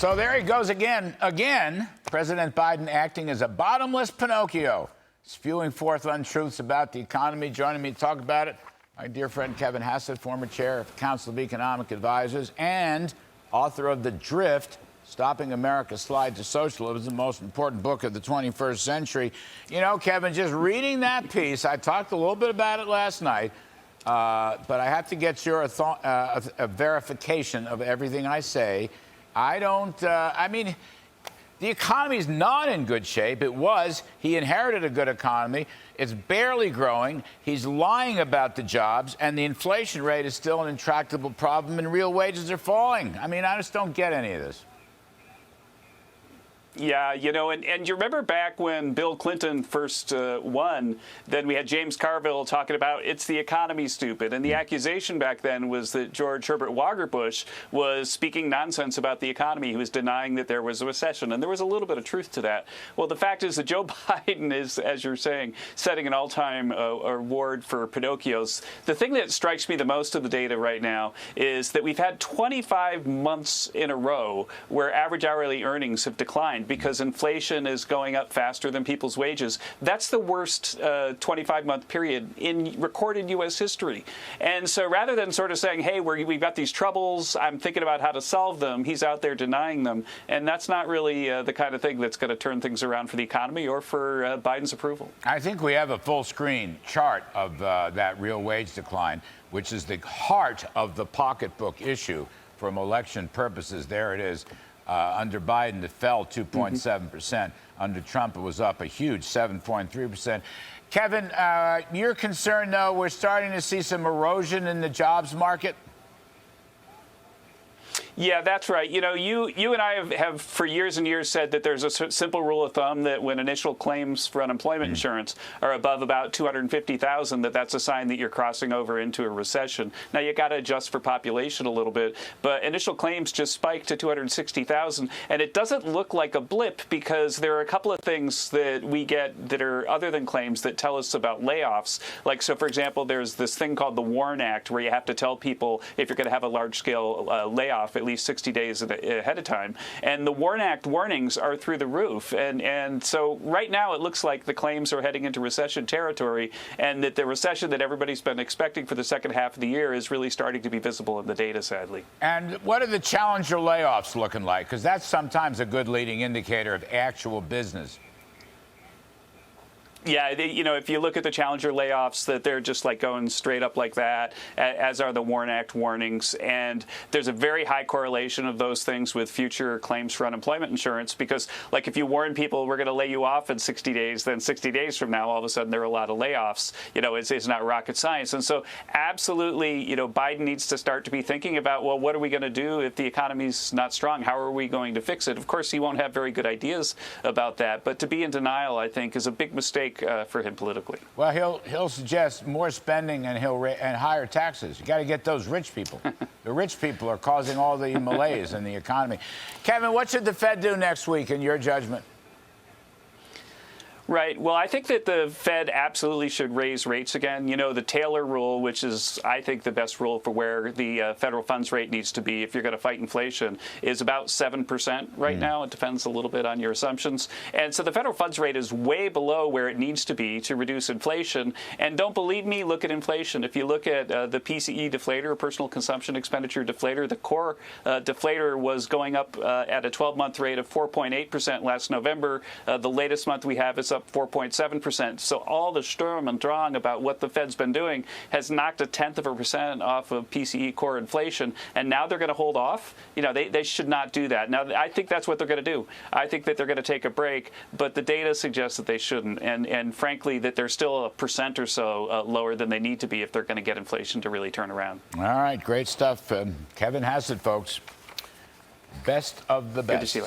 So there he goes again. President Biden acting as a bottomless Pinocchio, spewing forth untruths about the economy. Joining me to talk about it, my dear friend Kevin Hassett, former chair of the Council of Economic Advisors and author of The Drift, Stopping America's Slide to Socialism, the most important book of the 21st century. You know, Kevin, just reading that piece, I talked a little bit about it last night, but I have to get your a verification of everything I say. I mean, the economy is not in good shape. It was. He inherited a good economy. It's barely growing. He's lying about the jobs, and the inflation rate is still an intractable problem, and real wages are falling. I mean, I just don't get any of this. Yeah, you know, and you remember back when Bill Clinton first won, then we had James Carville talking about it's the economy, stupid. And the accusation back then was that George Herbert Walker Bush was speaking nonsense about the economy. He was denying that there was a recession. And there was a little bit of truth to that. Well, the fact is that Joe Biden is, as you're saying, setting an all-time award for Pinocchios. The thing that strikes me the most of the data right now is that we've had 25 months in a row where average hourly earnings have declined, because inflation is going up faster than people's wages. That's the worst 25-month period in recorded U.S. history. And so rather than sort of saying, hey, we've got these troubles, I'm thinking about how to solve them, he's out there denying them. And that's not really the kind of thing that's going to turn things around for the economy or for Biden's approval. I think we have a full screen chart of that real wage decline, which is the heart of the pocketbook issue from election purposes. There it is. Under Biden, it fell 2.7%. Under Trump, it was up a huge 7.3%. Kevin, you're concerned, though, we're starting to see some erosion in the jobs market? Yeah, that's right. You know, you and I have for years and years said that there's a simple rule of thumb that when initial claims for unemployment insurance are above about 250,000, that's a sign that you're crossing over into a recession. Now, you got to adjust for population a little bit, but initial claims just spiked to 260,000, and it doesn't look like a blip because there are a couple of things that we get that are other than claims that tell us about layoffs. Like, so for example, there's this thing called the WARN Act where you have to tell people if you're going to have a large-scale layoff at least 60 days ahead of time. And the WARN Act warnings are through the roof. And so right now it looks like the claims are heading into recession territory, and that the recession that everybody's been expecting for the second half of the year is really starting to be visible in the data, sadly. And what are the challenger layoffs looking like? Because that's sometimes a good leading indicator of actual business. Yeah, you know, if you look at the challenger layoffs, that they're just like going straight up like that, as are the WARN Act warnings. And there's a very high correlation of those things with future claims for unemployment insurance, because like if you warn people we're going to lay you off in 60 days, then 60 days from now, all of a sudden there are a lot of layoffs. You know, it's not rocket science. And so absolutely, you know, Biden needs to start to be thinking about, well, what are we going to do if the economy's not strong? How are we going to fix it? Of course, he won't have very good ideas about that. But to be in denial, I think, is a big mistake for him politically. Well, he'll suggest more spending and and higher taxes. You got to get those rich people. The rich people are causing all the malaise in the economy. Kevin, what should the Fed do next week, in your judgment? Right. Well, I think that the Fed absolutely should raise rates again. You know, the Taylor rule, which is, I think, the best rule for where the federal funds rate needs to be if you're going to fight inflation, is about 7% right now. It depends a little bit on your assumptions. And so the federal funds rate is way below where it needs to be to reduce inflation. And don't believe me, look at inflation. If you look at the PCE deflator, personal consumption expenditure deflator, the core deflator was going up at a 12-month rate of 4.8% last November. The latest month we have is up 4.7%. So all the Sturm and Drang about what the Fed's been doing has knocked 0.1% off of PCE core inflation, and now they're going to hold off. You know, they should not do that. Now, I think that's what they're going to do. I think that they're going to take a break, but the data suggests that they shouldn't, and frankly, that they're still 1% or so lower than they need to be if they're going to get inflation to really turn around. All right, great stuff. Kevin Hassett, folks. Best of the best. Good to see you.